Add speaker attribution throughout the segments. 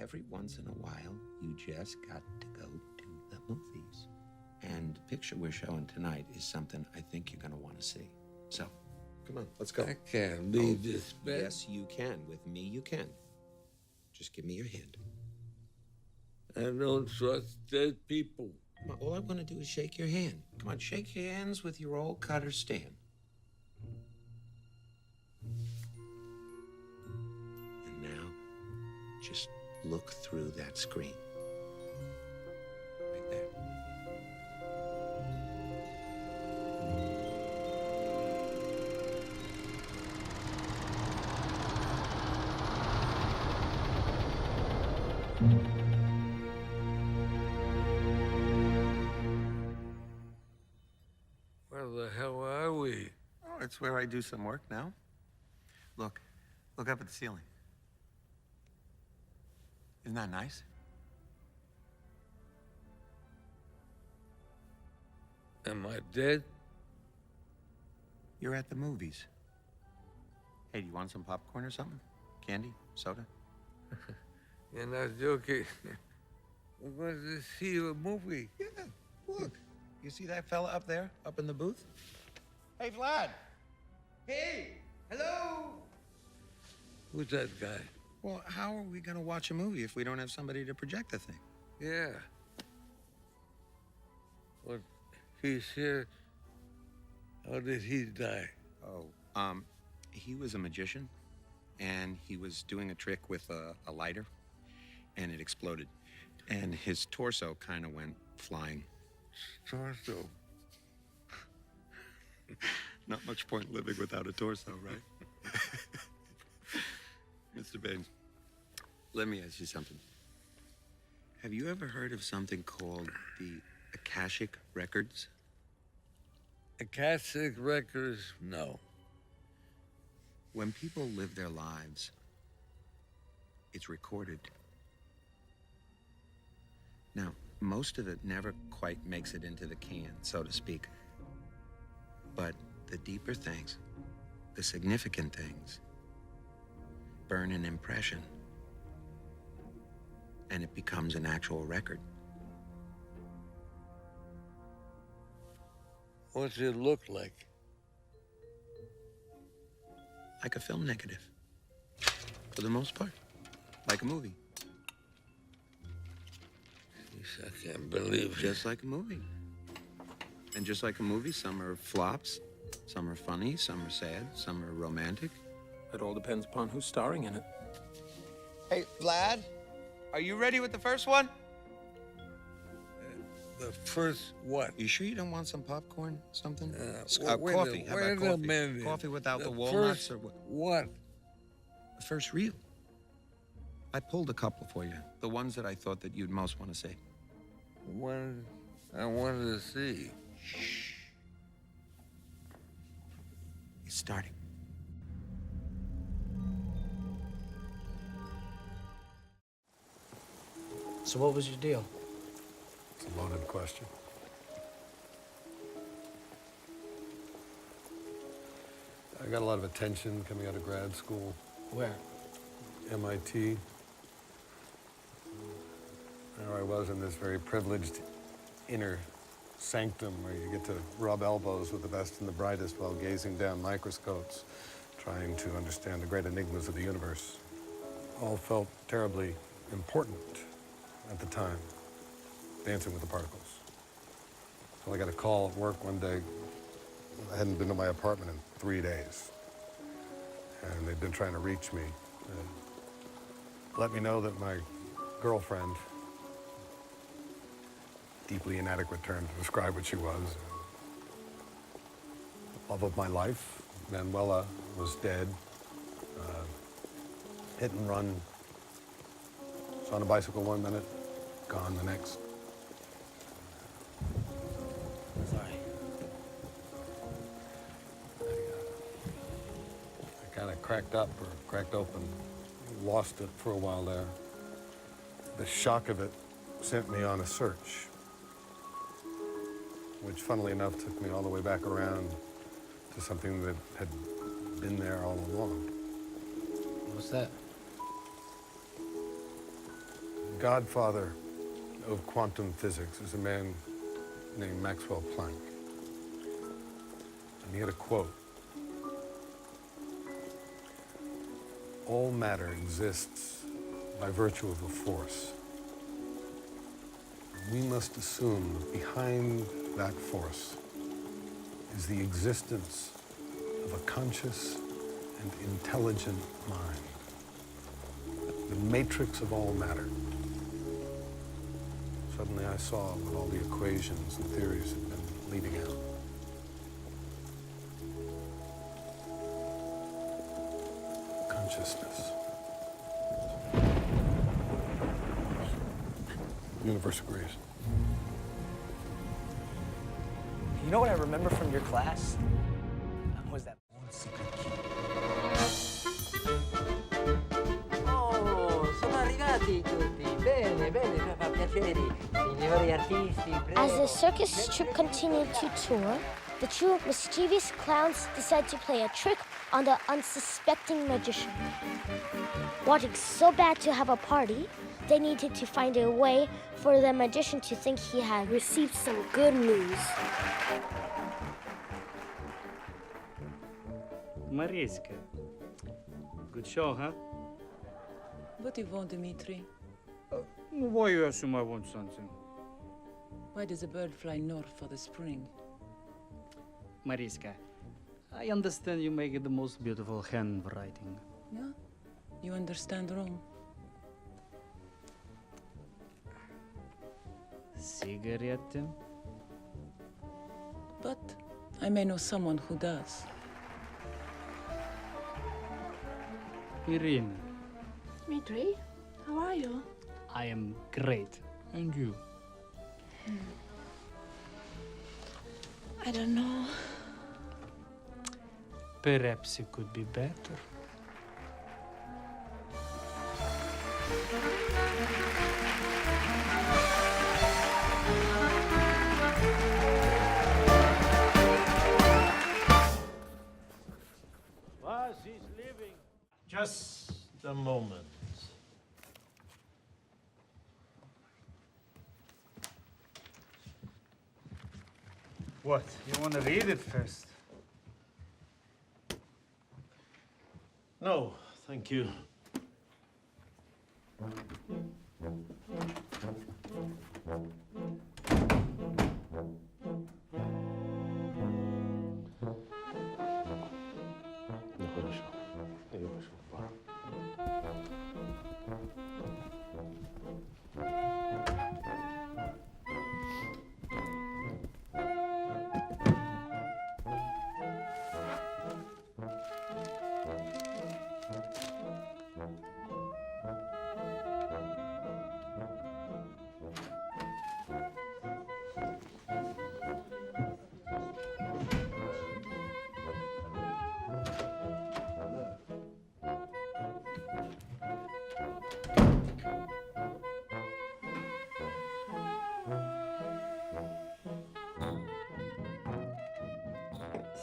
Speaker 1: every once in a while, you just got to go to the movies. And the picture we're showing tonight is something I think you're going to want to see. So, come on, let's go.
Speaker 2: I can't leave this bed.
Speaker 1: Yes, you can. With me, you can. Just give me your hand.
Speaker 2: I don't trust dead people.
Speaker 1: Come on, all I want to do is shake your hand. Come on, shake hands with your old cutter Stan. And now, just look through that screen. Right there.
Speaker 2: Where the hell are we?
Speaker 1: Oh, it's where I do some work now. Look up at the ceiling. Isn't that nice?
Speaker 2: Am I dead?
Speaker 1: You're at the movies. Hey, do you want some popcorn or something? Candy? Soda?
Speaker 2: You're not joking. We're going to see a movie.
Speaker 1: Yeah, look. You see that fella up there, up in the booth? Hey, Vlad.
Speaker 3: Hey, hello.
Speaker 2: Who's that guy?
Speaker 1: Well, how are we gonna watch a movie if we don't have somebody to project the thing?
Speaker 2: Yeah. What? He's here. How did he die?
Speaker 1: Oh, he was a magician, and he was doing a trick with a lighter, and it exploded. And his torso kind of went flying.
Speaker 2: Torso.
Speaker 1: Not much point living without a torso, right? Mr. Baines, let me ask you something. Have you ever heard of something called the Akashic Records?
Speaker 2: Akashic Records? No.
Speaker 1: When people live their lives, it's recorded. Now, most of it never quite makes it into the can, so to speak. But the deeper things, the significant things, burn an impression, and it becomes an actual record.
Speaker 2: What's it look like?
Speaker 1: Like a film negative, for the most part, like a movie.
Speaker 2: Jeez, I can't believe it.
Speaker 1: Just like a movie. And just like a movie, some are flops, some are funny, some are sad, some are romantic.
Speaker 4: It all depends upon who's starring in it.
Speaker 3: Hey, Vlad, are you ready with the first one?
Speaker 2: The first what?
Speaker 1: You sure you don't want some popcorn, something?
Speaker 2: Wait
Speaker 1: Coffee. How
Speaker 2: wait
Speaker 1: about
Speaker 2: a
Speaker 1: coffee?
Speaker 2: minute.
Speaker 1: Coffee without the walnuts
Speaker 2: first
Speaker 1: or what?
Speaker 2: What?
Speaker 1: The first reel. I pulled a couple for you. The ones that I thought that you'd most want to see.
Speaker 2: One I wanted to see.
Speaker 1: Shh. It's starting.
Speaker 5: So what was your deal?
Speaker 6: It's a loaded question. I got a lot of attention coming out of grad school,
Speaker 5: Where?
Speaker 6: MIT. There I was in this very privileged inner sanctum where you get to rub elbows with the best and the brightest while gazing down microscopes, trying to understand the great enigmas of the universe. All felt terribly important at the time, Dancing with the Particles. So I got a call at work one day. I hadn't been to my apartment in 3 days, and they'd been trying to reach me. Let me know that my girlfriend, deeply inadequate term to describe what she was, love of my life, Manuela, was dead. Hit and run. Was on a bicycle 1 minute, gone the next.
Speaker 5: Sorry.
Speaker 6: I kind of cracked up or cracked open, lost it for a while there. The shock of it sent me on a search, which funnily enough took me all the way back around to something that had been there all along.
Speaker 5: What's that?
Speaker 6: godfather of quantum physics is a man named Maxwell Planck. And he had a quote. All matter exists by virtue of a force. We must assume that behind that force is the existence of a conscious and intelligent mind. The matrix of all matter. Suddenly I saw what all the equations and theories had been leading out. Consciousness. The universe agrees.
Speaker 5: You know what I remember from your class? Was that one secret key.
Speaker 7: Oh, sono arrivati tutti. Bene, bene, mi fa piacere. Signori artisti, prego.
Speaker 8: As the circus troupe continued to tour, the two mischievous clowns decided to play a trick on the unsuspecting magician. Wanting so bad to have a party, they needed to find a way for the magician to think he had received some good news.
Speaker 9: Mariska. Good show, huh?
Speaker 10: What do you want, Dmitri?
Speaker 9: Why you assume I want something?
Speaker 10: Why does a bird fly north for the spring?
Speaker 9: Mariska, I understand you make the most beautiful handwriting.
Speaker 10: Yeah? You understand wrong.
Speaker 9: Cigarette?
Speaker 10: But I may know someone who does.
Speaker 9: Irina,
Speaker 11: Dmitri, how are you?
Speaker 9: I am great. And you?
Speaker 11: I don't know.
Speaker 9: Perhaps it could be better.
Speaker 12: Buzz is leaving. Just a moment.
Speaker 9: What? You want to read it first?
Speaker 12: No, thank you. Ну хорошо, я пошел в бар.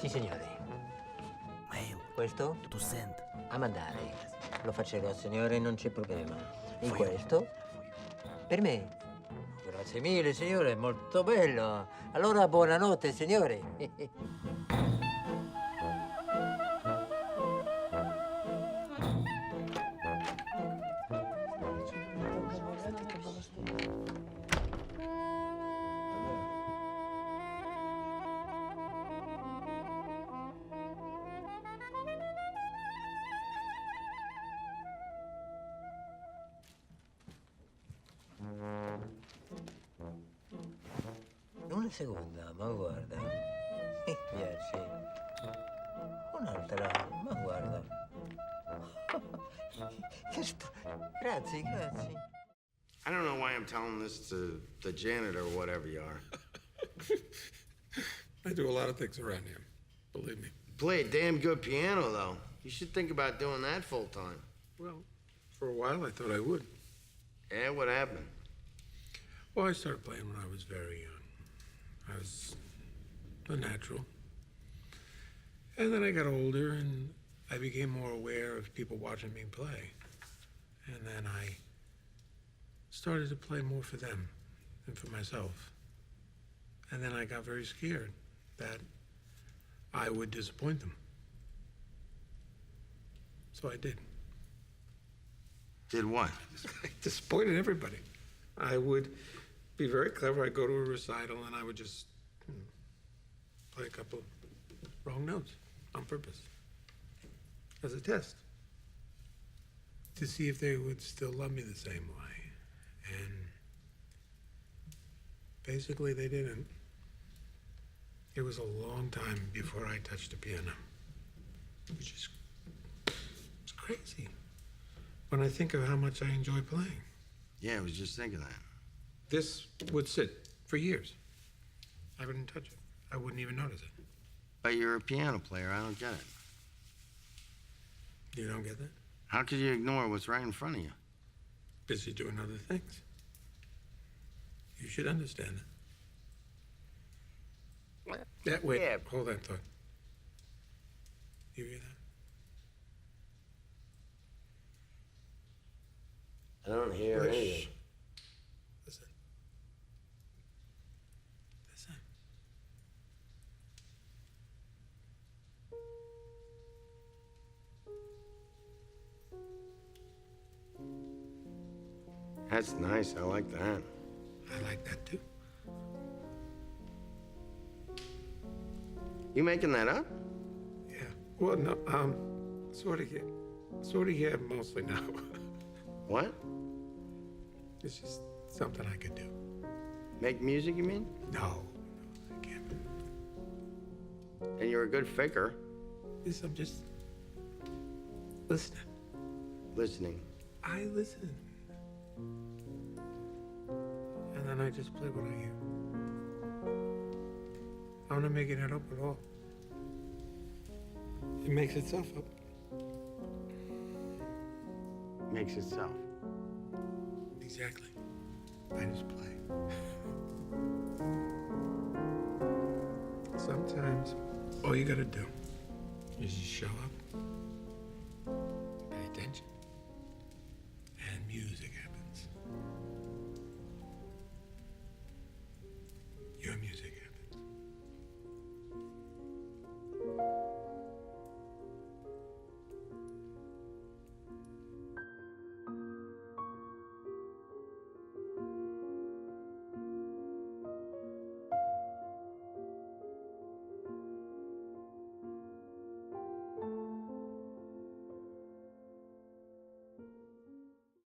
Speaker 7: Sì, signore. Questo? A mandare. Lo faccio, signore, non c'è problema. In questo? Per me? Grazie mille, signore, molto bello. Allora, buonanotte, signore. Una seconda, ma guarda. Mi piace. Un'altra, ma guarda. Grazie, grazie.
Speaker 3: I don't know why I'm telling this to the janitor or whatever you are.
Speaker 6: I do a lot of things around here, believe me.
Speaker 3: You play a damn good piano, though. You should think about doing that full time.
Speaker 6: Well, for a while I thought I would.
Speaker 3: Yeah, what happened?
Speaker 6: Well, I started playing when I was very young. I was a natural. And then I got older and I became more aware of people watching me play. And then I
Speaker 13: started to play more for them than for myself. And then I got very scared that I would disappoint them. So I did.
Speaker 3: Did what?
Speaker 13: I disappointed everybody. I would be very clever. I'd go to a recital and I would just play a couple wrong notes on purpose as a test to see if they would still love me the same way. And basically they didn't. It was a long time before I touched a piano, which is it's crazy when I think of how much I enjoy playing.
Speaker 3: Yeah, I was just thinking that.
Speaker 13: This would sit for years. I wouldn't touch it. I wouldn't even notice it.
Speaker 3: But you're a piano player. I don't get it.
Speaker 13: You don't get that?
Speaker 3: How could you ignore what's right in front of you?
Speaker 13: Busy doing other things. You should understand it. That wait,
Speaker 3: Yeah.
Speaker 13: hold that thought. You hear that?
Speaker 3: I don't hear
Speaker 13: Wish.
Speaker 3: anything.
Speaker 13: Listen. Listen.
Speaker 3: That's nice. I like that.
Speaker 13: I like that too.
Speaker 3: You making that up?
Speaker 13: Yeah. Well, no, sort of, yeah, mostly now.
Speaker 3: What?
Speaker 13: It's just something I could do.
Speaker 3: Make music, you mean?
Speaker 13: No, I can't.
Speaker 3: And you're a good faker.
Speaker 13: Yes, I'm just listening.
Speaker 3: Listening.
Speaker 13: I listen. And then I just play what I hear. I'm not making it up at all. It makes itself up.
Speaker 3: Makes itself.
Speaker 13: Exactly. I just play. Sometimes all you gotta do is just show up